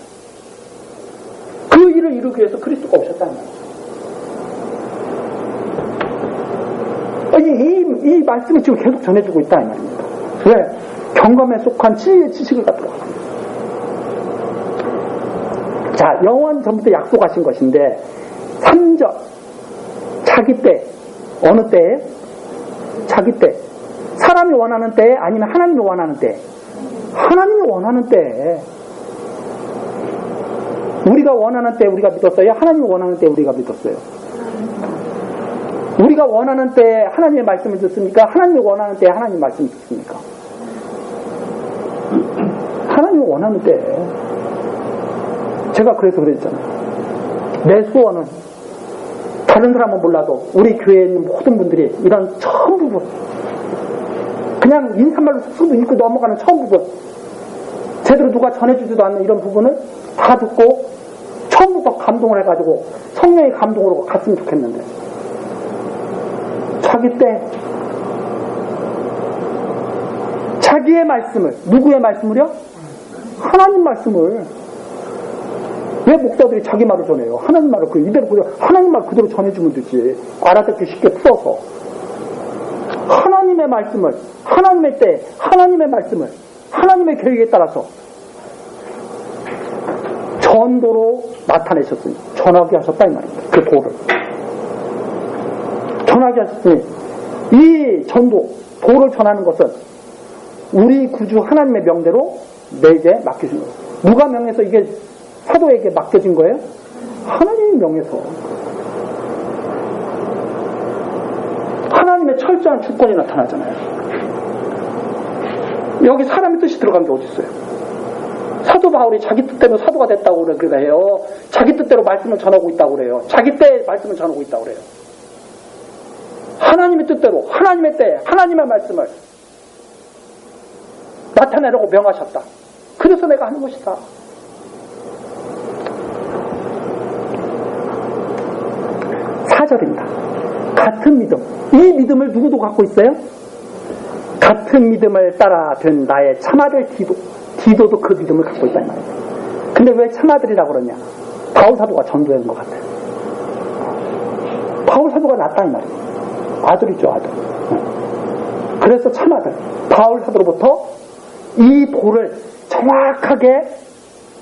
그 일을 이루기 위해서 그리스도가 오셨다는 말이에요. 이 말씀을 지금 계속 전해주고 있다 이 말입니다. 왜? 경검에 속한 진리의 지식을 갖고. 자, 영원 전부터 약속하신 것인데 3절 자기 때 어느 때에? 자기 때. 사람이 원하는 때에 아니면 하나님이 원하는 때에? 하나님이 원하는 때에. 우리가 원하는 때 우리가 믿었어요? 하나님이 원하는 때 우리가 믿었어요? 우리가 원하는 때에 하나님의 말씀을 듣습니까? 하나님이 원하는 때에 하나님의 말씀을 듣습니까? 하나님이 원하는 때에. 제가 그래서 그랬잖아요. 내 소원은 다른 사람은 몰라도 우리 교회에 있는 모든 분들이 이런 처음 부분, 그냥 인사말로 쑥쑥 읽고 넘어가는 처음 부분, 제대로 누가 전해주지도 않는 이런 부분을 다 듣고 처음부터 감동을 해가지고 성령의 감동으로 갔으면 좋겠는데, 자기 때 자기의 말씀을, 누구의 말씀을요? 하나님 말씀을. 왜 목사들이 자기 말을 전해요? 하나님 말을 하나님 말 그대로 전해주면 되지. 알아듣기 쉽게 풀어서. 하나님의 말씀을, 하나님의 때, 하나님의 말씀을, 하나님의 계획에 따라서 전도로 나타내셨으니, 전하게 하셨다 이 말입니다. 그 도를. 전하게 하셨으니, 이 전도, 도를 전하는 것은 우리 구주 하나님의 명대로 내게 맡겨진 거예요. 누가 명해서 이게 사도에게 맡겨진 거예요? 하나님의 명에서. 하나님의 철저한 주권이 나타나잖아요. 여기 사람의 뜻이 들어간 게 어디 있어요? 사도 바울이 자기 뜻대로 사도가 됐다고 그래요. 자기 뜻대로 말씀을 전하고 있다고 그래요. 자기 때의 말씀을 전하고 있다고 그래요. 하나님의 뜻대로, 하나님의 때, 하나님의 말씀을 나타내려고 명하셨다. 그래서 내가 하는 것이다. 사절입니다. 같은 믿음. 이 믿음을 누구도 갖고 있어요? 같은 믿음을 따라 된 나의 참아들 디도도 그 믿음을 갖고 있다는 말이에요. 근데 왜 참아들이라고 그러냐? 바울사도가 전도한 것 같아요. 바울사도가 낫다 이 말이에요. 아들이죠, 아들. 그래서 참아들. 바울사도로부터 이 도를 정확하게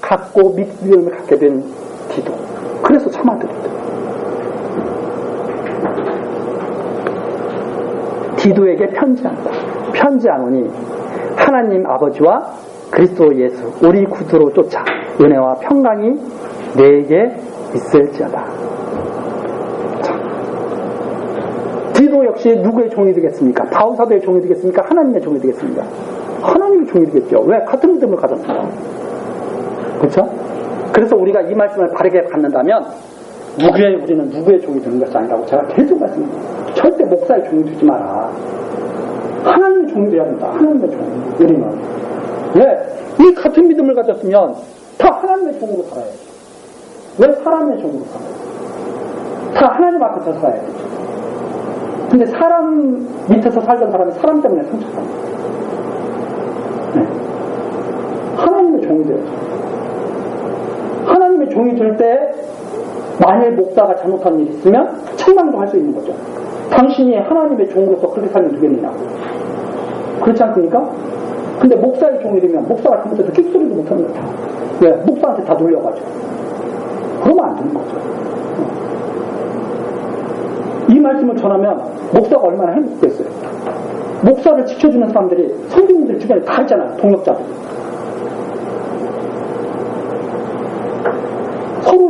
갖고 믿음을 갖게 된 디도. 그래서 참아들이다. 디도에게 편지한다. 편지하노니 하나님 아버지와 그리스도 예수 우리 구주로 쫓아 은혜와 평강이 내게 있을지어다. 자, 디도 역시 누구의 종이 되겠습니까? 바울사도의 종이 되겠습니까? 하나님의 종이 되겠습니까? 하나님의 종이 되겠죠. 왜? 같은 믿음을 가졌어요. 그렇죠? 그래서 우리가 이 말씀을 바르게 받는다면 우리는 누구의 종이 되는 것이 아니라고 제가 계속 말씀드립니다. 절대 목사의 종이 되지 마라. 하나님의 종이 돼야 된다. 하나님의 종. 우리는. 왜? 이 같은 믿음을 가졌으면 다 하나님의 종으로 살아야지. 왜 사람의 종으로 살아요? 다 하나님 앞에서 살아야지. 근데 사람 밑에서 살던 사람이 사람 때문에 상처받는 거예요. 네. 하나님의 종이 되어야죠. 하나님의 종이 될 때 만일 목사가 잘못한 일이 있으면 책망도 할 수 있는 거죠. 당신이 하나님의 종으로서 그렇게 살면 되겠느냐고. 그렇지 않습니까? 근데 목사의 종이 되면 목사가 잘못해서 킥소리도 못하는 거죠. 왜? 목사한테 다 돌려가지고. 그러면 안 되는 거죠. 이 말씀을 전하면 목사가 얼마나 행복했어요. 목사를 지켜주는 사람들이 선생님들 주변에 다 있잖아요. 동역자들.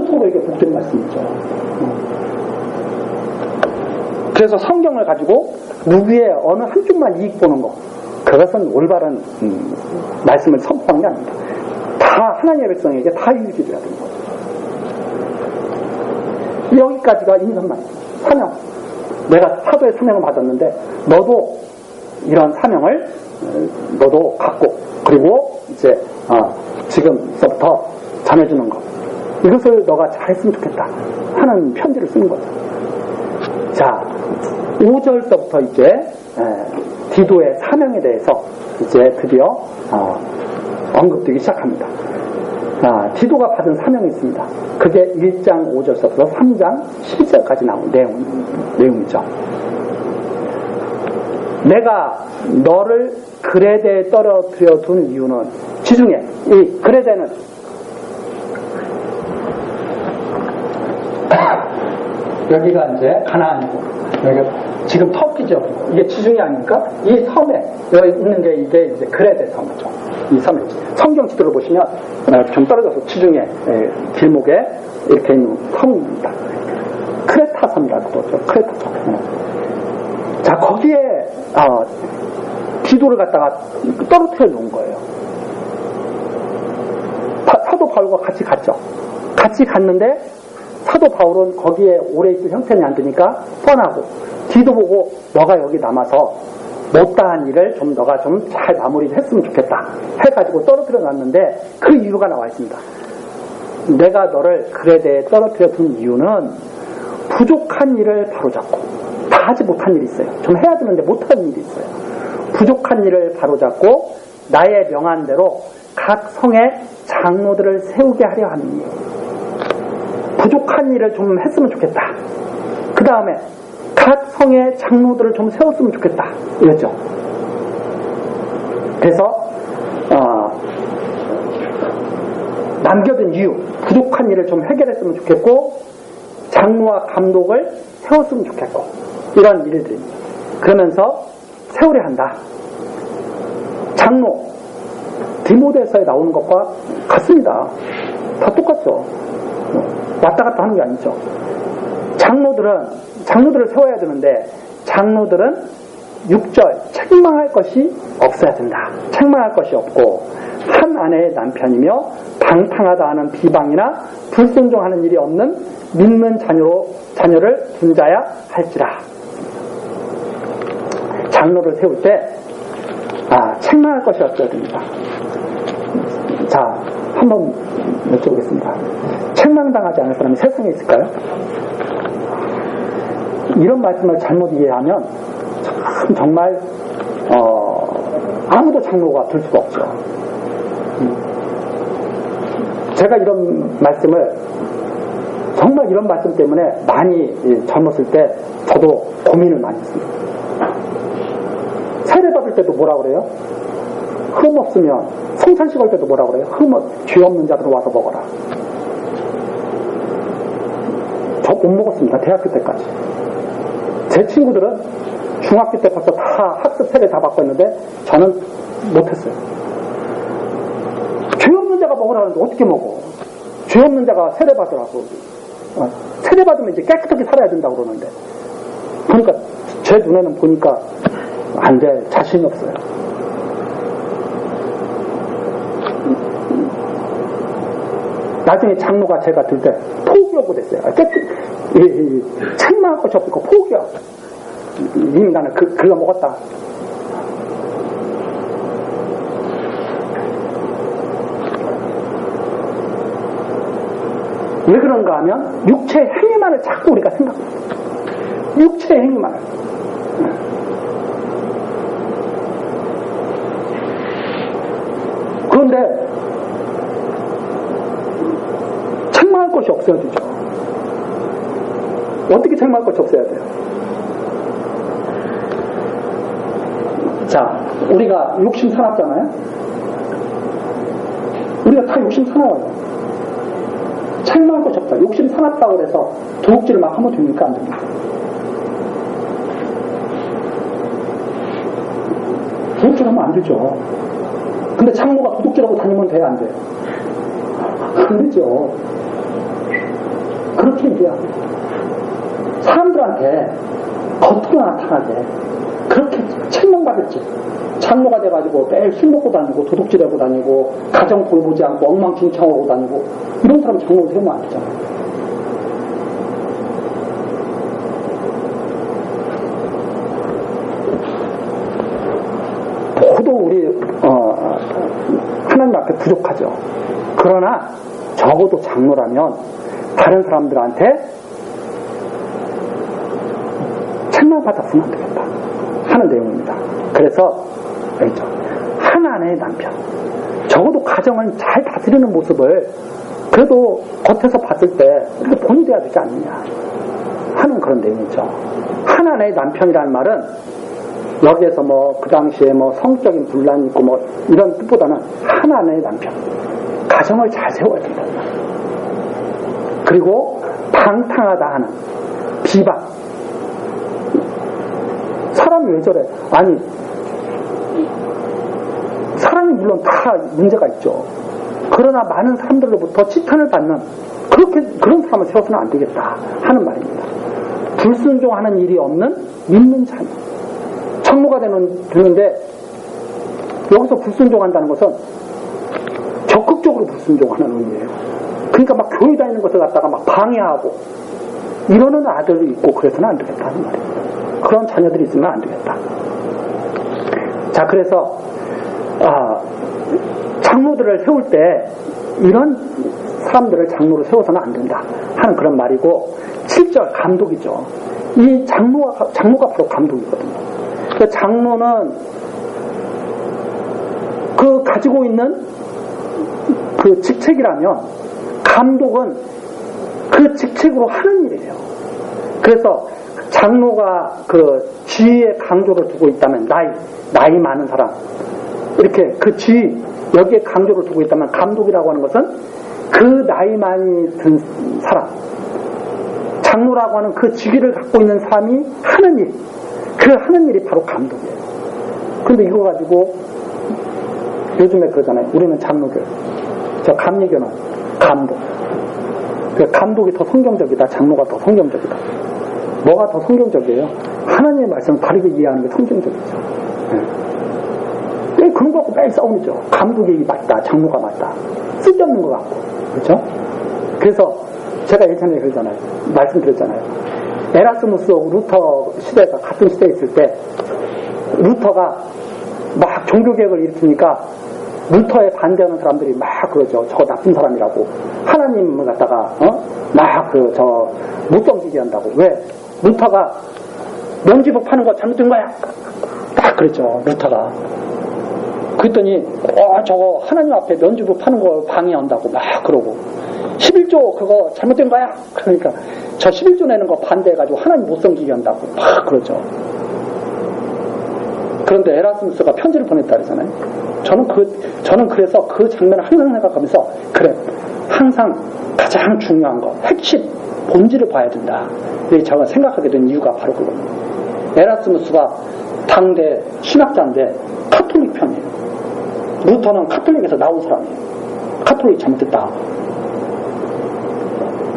서로에게 복된 말씀이죠. 그래서 성경을 가지고 누구의 어느 한쪽만 이익 보는 것, 그것은 올바른 말씀을 선포하는 게 아닙니다. 다 하나님의 백성에게 다 이익이 돼야 되는 거죠. 여기까지가 인선만 사명. 내가 사도의 사명을 받았는데 너도 이런 사명을 너도 갖고, 그리고 이제 지금서부터 전해주는 것. 이것을 너가 잘했으면 좋겠다 하는 편지를 쓰는 거죠. 자, 5절서부터 이제 디도의 사명에 대해서 이제 드디어 언급되기 시작합니다. 디도가 받은 사명이 있습니다. 그게 1장 5절서부터 3장 11절까지 나온 내용이죠. 내가 너를 그레데에 떨어뜨려 둔 이유는, 지중해, 이 그레데는 여기가 이제 가나안이고, 여기가 지금 터키죠. 이게 지중해 아닙니까? 이 섬에 여기 있는 게 이게 이제 그레데 섬이죠. 이 섬에 성경 지도를 보시면 좀 떨어져서 지중해 길목에 이렇게 있는 섬입니다. 크레타 섬이라고 그러죠. 크레타 섬. 자, 거기에 디도를 갖다가 떨어뜨려 놓은 거예요. 사도 바울과 같이 갔죠. 같이 갔는데 사도 바울은 거기에 오래 있을 형편이 안 되니까 떠나고, 디도 보고 너가 여기 남아서 못다한 일을 좀 너가 좀 잘 마무리했으면 좋겠다 해가지고 떨어뜨려 놨는데, 그 이유가 나와 있습니다. 내가 너를 그레데에 떨어뜨려 둔 이유는 부족한 일을 바로잡고, 다 하지 못한 일이 있어요. 좀 해야 되는데 못한 일이 있어요. 부족한 일을 바로잡고 나의 명한대로 각 성의 장로들을 세우게 하려 하니, 부족한 일을 좀 했으면 좋겠다. 그 다음에 각 성의 장로들을 좀 세웠으면 좋겠다. 이랬죠. 그래서 남겨둔 이유, 부족한 일을 좀 해결했으면 좋겠고, 장로와 감독을 세웠으면 좋겠고, 이런 일들입니다. 그러면서 세우려 한다. 장로, 디모데서에 나오는 것과 같습니다. 다 똑같죠. 왔다 갔다 하는 게 아니죠. 장로들을 세워야 되는데, 장로들은 6절 책망할 것이 없어야 된다. 책망할 것이 없고, 한 아내의 남편이며 방탕하다 하는 비방이나 불순종하는 일이 없는 믿는 자녀를 둔 자야 할지라. 장로를 세울 때 책망할 것이 없어야 됩니다. 자, 한번 여쭤보겠습니다. 책망당하지 않을 사람이 세상에 있을까요? 이런 말씀을 잘못 이해하면 정말 아무도 장로가 될 수가 없죠. 제가 정말 이런 말씀 때문에 많이 젊었을 때 저도 고민을 많이 했습니다. 세례 받을 때도 뭐라 그래요? 흠 없으면, 성찬식 할 때도 뭐라 그래요? 죄 없는 자들 와서 먹어라. 저 못 먹었습니다. 대학교 때까지. 제 친구들은 중학교 때 벌써 다 학습 세례 다 받고 있는데 저는 못했어요. 죄 없는 자가 먹으라는데 어떻게 먹어? 죄 없는 자가 세례 받으라고. 세례 받으면 이제 깨끗하게 살아야 된다고 그러는데, 그러니까 제 눈에는 보니까 안 돼. 자신이 없어요. 나중에 장로가 제가 들 때 포기하고 됐어요. 책망할 것이 없고 포기하고. 이미 나는 그거 먹었다. 왜 그런가 하면 육체의 행위만을 자꾸 우리가 생각합니다. 육체의 행위만을. 그런데 책망할 것이 없어야 되죠. 어떻게 책망할 것이 없어야 돼요? 자, 우리가 욕심 사납잖아요. 우리가 다 욕심 사나워요. 책망할 것이 없다. 욕심 사납다고 해서 도둑질을 막 하면 됩니까? 안 됩니까? 도둑질하면 안 되죠. 근데 장모가 도둑질하고 다니면 돼야 안 돼요? 안 되죠. 그렇게 얘기해야 돼요. 사람들한테 겉으로 나타나게 그렇게 책망받을지, 장모가 돼가지고 매일 술 먹고 다니고 도둑질하고 다니고 가정 돌보지 않고 엉망진창하고 다니고 이런 사람 장모를 세우면 안 되잖아요. 모두 우리 하나님 앞에 부족하죠. 그러나 적어도 장로라면 다른 사람들한테 책망받았으면 안 되겠다 하는 내용입니다. 그래서 한 아내의 남편, 적어도 가정을 잘 다스리는 모습을 그래도 겉에서 봤을 때 이렇게 본이 돼야 되지 않느냐 하는 그런 내용이죠. 한 아내의 남편이라는 말은 여기에서 그 당시에 성적인 분란이 있고 이런 뜻보다는 한 아내의 남편, 가정을 잘 세워야 된다. 그리고 방탕하다 하는 비방. 사람이 왜 저래? 아니, 사람이 물론 다 문제가 있죠. 그러나 많은 사람들로부터 칭찬을 받는 그런 사람을 세워서는 안 되겠다 하는 말입니다. 불순종하는 일이 없는 믿는 자녀. 장로가 되는데 여기서 불순종한다는 것은 적극적으로 불순종하는 의미예요. 그러니까 막 교회 다니는 것을 갖다가 막 방해하고 이러는 아들이 있고 그래서는 안 되겠다 하는 말입니다. 그런 자녀들이 있으면 안 되겠다. 자, 그래서 장로들을 세울 때 이런 사람들을 장로로 세워서는 안 된다 하는 그런 말이고, 7절 감독이죠. 이 장로가 바로 감독이거든요. 그 장로는 그 가지고 있는 그 직책이라면 감독은 그 직책으로 하는 일이에요. 그래서 장로가 그 지위에 강조를 두고 있다면 나이 많은 사람, 이렇게 그 지위 여기에 강조를 두고 있다면 감독이라고 하는 것은 그 나이 많이 든 사람, 장로라고 하는 그 직위를 갖고 있는 사람이 하는 일, 그 하는 일이 바로 감독이에요. 그런데 이거 가지고 요즘에 그러잖아요. 우리는 장로들, 저 감리교는 감독. 그 감독이 더 성경적이다, 장로가 더 성경적이다. 뭐가 더 성경적이에요? 하나님의 말씀을 바르게 이해하는 게 성경적이죠. 왜 그런 거 갖고 매일 싸우죠? 감독이 맞다, 장로가 맞다. 쓸데없는 거 같고. 그렇죠? 그래서 제가 예전에 그러잖아요. 말씀드렸잖아요. 에라스무스하고 루터 시대가 같은 시대에 있을 때 루터가 막 종교개혁을 일으키니까 루터에 반대하는 사람들이 막 그러죠. 저거 나쁜 사람이라고. 하나님을 갖다가 막 못 섬기게 한다고. 왜? 루터가 면지부 파는 거 잘못된 거야. 딱 그랬죠. 루터가. 그랬더니 저거 하나님 앞에 면지부 파는 거 방해한다고 막 그러고, 11조 그거 잘못된 거야. 그러니까 저 11조 내는 거 반대해가지고 하나님 못 섬기게 한다고 막 그러죠. 그런데 에라스무스가 편지를 보냈다 그러잖아요. 저는 그래서 그 장면을 항상 생각하면서, 그래, 항상 가장 중요한 거, 핵심, 본질을 봐야 된다. 제가 생각하게 된 이유가 바로 그겁니다. 에라스무스가 당대 신학자인데 카톨릭 편이에요. 루터는 카톨릭에서 나온 사람이에요. 카톨릭 잘못됐다.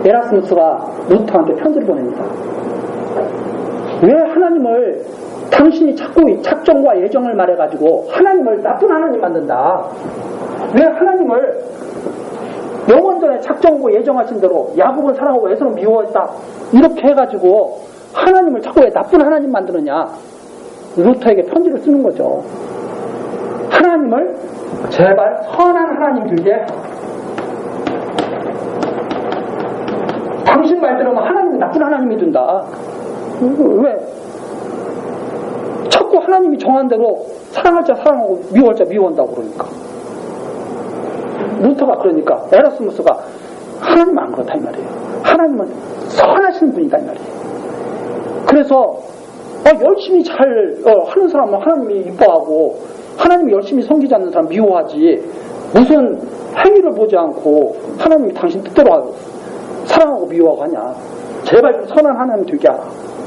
에라스무스가 루터한테 편지를 보냅니다. 왜 하나님을, 당신이 자꾸 작정과 예정을 말해가지고 하나님을 나쁜 하나님 만든다. 왜 하나님을 영원전에 작정하고 예정하신 대로 야곱은 사랑하고 에서는 미워했다, 이렇게 해가지고 하나님을 자꾸 왜 나쁜 하나님 만드느냐. 루터에게 편지를 쓰는 거죠. 하나님을 제발 선한 하나님 들게, 당신 말대로는 하나님이 나쁜 하나님이 된다. 왜? 자꾸 하나님이 정한 대로 사랑할 자 사랑하고 미워할 자 미워한다고 그러니까. 루터가 그러니까 에라스무스가 하나님은 안 그렇다 이 말이에요. 하나님은 선하신 분이다 이 말이에요. 그래서 열심히 잘 하는 사람은 하나님이 이뻐하고, 하나님이 열심히 섬기지 않는 사람 미워하지, 무슨 행위를 보지 않고 하나님이 당신 뜻대로 사랑하고 미워하고 하냐. 제발 좀 선한 하나님 되게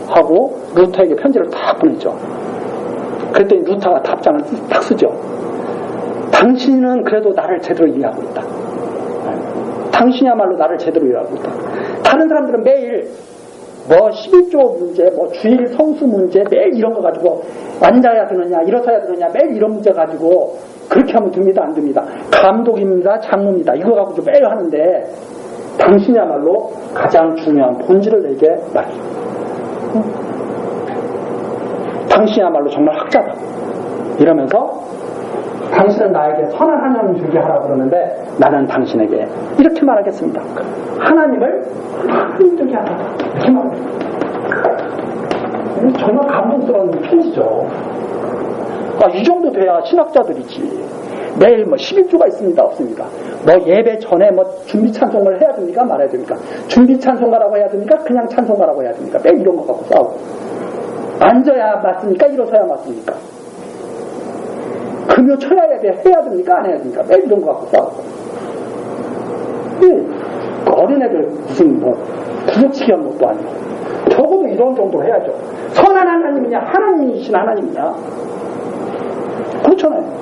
하고 루터에게 편지를 딱 보냈죠. 그랬더니 루터가 답장을 딱 쓰죠. 당신은 그래도 나를 제대로 이해하고 있다. 당신이야말로 나를 제대로 이해하고 있다. 다른 사람들은 매일 11조 문제, 주일 성수 문제, 매일 이런 거 가지고 앉아야 되느냐, 일어서야 되느냐, 매일 이런 문제 가지고 그렇게 하면 됩니다, 안 됩니다. 감독입니다, 장로입니다, 이거 가지고 매일 하는데, 당신이야말로 가장 중요한 본질을 내게 말해. 당신이야말로 정말 학자다. 이러면서 당신은 나에게 선한 하나님 주게 하라고 그러는데 나는 당신에게 이렇게 말하겠습니다. 하나님을 하나님 주게 하라. 이렇게 말합니다. 정말 감동스러운 편지죠. 이 정도 돼야 신학자들이지. 매일 11조가 있습니다, 없습니까? 예배 전에 준비 찬송을 해야 됩니까? 말아야 됩니까? 준비 찬송가라고 해야 됩니까? 그냥 찬송가라고 해야 됩니까? 매일 이런 거 갖고 싸우고. 앉아야 맞습니까? 일어서야 맞습니까? 금요 초야 예배 해야 됩니까? 안 해야 됩니까? 매일 이런 거 갖고 싸우고. 어린애들 무슨 구석치기 한 것도 아니고. 적어도 이런 정도로 해야죠. 선한 하나님이냐, 하나님이신 하나님이냐. 그렇잖아요.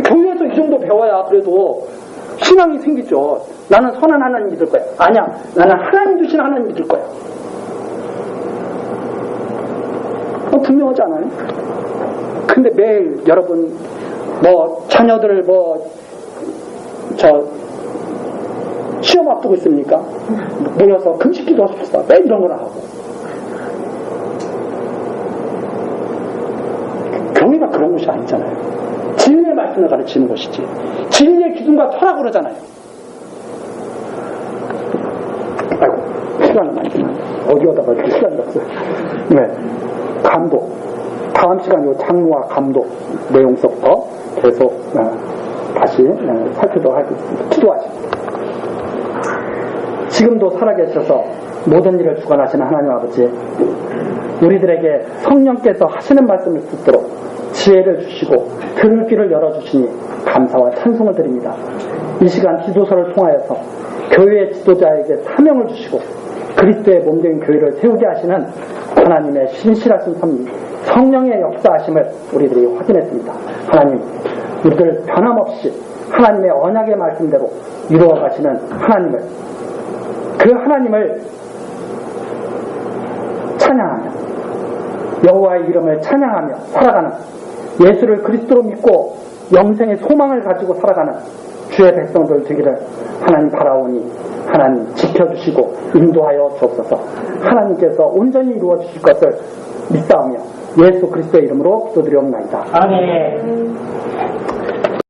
교회에서 이 정도 배워야 그래도 신앙이 생기죠. 나는 선한 하나님 믿을 거야. 아니야, 나는 하나님 주신 하나님 믿을 거야. 분명하지 않아요? 근데 매일 여러분 자녀들 시험 앞두고 있습니까? 모여서 금식기도 하십시다. 매일 이런 거나 하고. 교회가 그런 것이 아니잖아요. 진리의 말씀을 가르치는 것이지. 진리의 기준과 철학을 그러잖아요. 아이고, 시간이 많이 지났네. 어디 가다가 이렇게 시간이 없어요. 네. 감독. 다음 시간 이 장로와 감독 내용서부터 계속 다시 살피도록 하겠습니다. 기도하십니다. 지금도 살아계셔서 모든 일을 주관하시는 하나님 아버지, 우리들에게 성령께서 하시는 말씀을 듣도록 지혜를 주시고 들을 귀를 열어주시니 감사와 찬송을 드립니다. 이 시간 기도서를 통하여서 교회의 지도자에게 사명을 주시고 그리스도의 몸된 교회를 세우게 하시는 하나님의 신실하신 섭리, 성령의 역사하심을 우리들이 확인했습니다. 하나님, 우리들 변함없이 하나님의 언약의 말씀대로 이루어가시는 하나님을, 그 하나님을 찬양하며 여호와의 이름을 찬양하며 살아가는, 예수를 그리스도로 믿고 영생의 소망을 가지고 살아가는 주의 백성들 되기를 하나님 바라오니 하나님 지켜주시고 인도하여 주옵소서. 하나님께서 온전히 이루어 주실 것을 믿사오며 예수 그리스도의 이름으로 기도드리옵나이다. 아멘.